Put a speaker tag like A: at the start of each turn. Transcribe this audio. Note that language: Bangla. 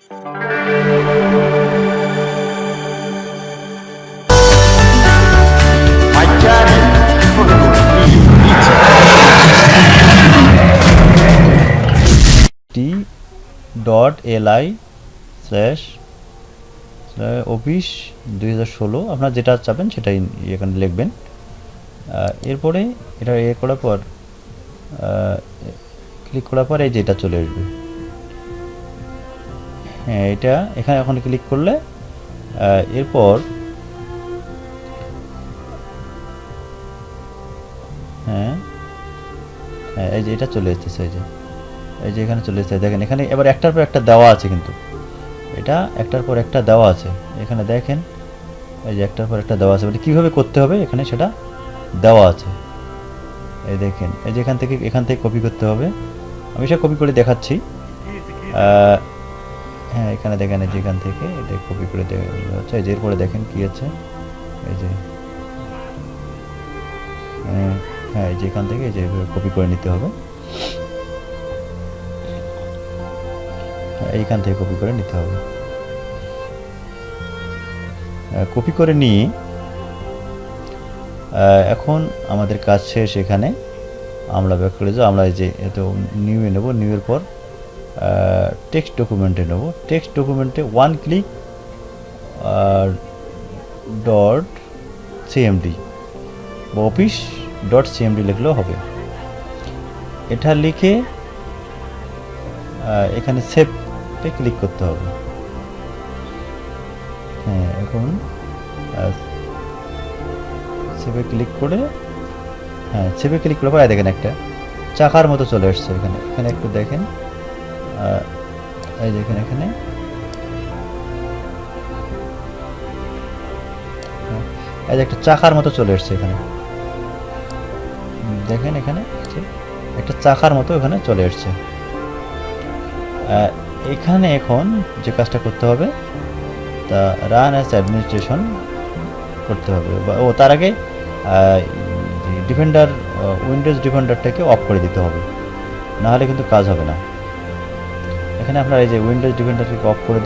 A: office 2016 আপনারা যেটা চাবেন সেটাই এখানে লিখবেন। এরপরে এটা করার পর ক্লিক করার পর এই যে এটা চলে আসবে। হ্যাঁ, এটা এখানে এখন ক্লিক করলে এরপর হ্যাঁ হ্যাঁ এই যে এটা চলে এসেছে, এই যে এখানে চলে এসেছে। দেখেন এখানে এবার একটার পর একটা দেওয়া আছে, কিন্তু এটা একটার পর একটা দেওয়া আছে। এখানে দেখেন এই যে একটার পর একটা দেওয়া আছে, মানে কীভাবে করতে হবে এখানে সেটা দেওয়া আছে। এই দেখেন এই যে এখান থেকে কপি করতে হবে। আমি সেটা কপি করে দেখাচ্ছি। হ্যাঁ, এখানে দেখেন এই যে এখান থেকে এটা কপি করে দেওয়া হচ্ছে। এই যে এরপরে দেখেন কি আছে, এই যে হ্যাঁ এই যে এখান থেকে এই যে কপি করে নিতে হবে। এইখান থেকে কপি করে নিতে হবে। কপি করে নিয়ে এখন আমাদের কাজ শেষ। এখানে আমরা ব্যাক করে যাবো। আমরা এই যে এত নিউ এ নেবো, নিউ এর পর টেক্সট ডকুমেন্টে নেব। টেক্সট ডকুমেন্টে ওয়ান ক্লিক ডট সিএমডি বা অফিস ডট সিএমডি লিখলেও হবে। এটা লিখে এখানে সেভে ক্লিক করতে হবে। হ্যাঁ, এখন সেভে ক্লিক করে সেভে ক্লিক করার পর দেখেন একটা চাকার মতো চলে আসছে। এখানে একটু দেখেন, এই দেখেন এখানে এই যে একটা চাকার মতো চলে আসছে। এখানে দেখেন এখানে একটা চাকার মতো এখানে চলে আসছে। এখানে এখন যে কাজটা করতে হবে তা রান অ্যাজ অ্যাডমিনিস্ট্রেশন করতে হবে। তার আগে ডিফেন্ডার উইন্ডোজ ডিফেন্ডারটাকে অফ করে দিতে হবে, নাহলে কিন্তু কাজ হবে না। এখানে আপনার এই যে উইন্ডোজ ডিফেন্ডারটাকে অফ করে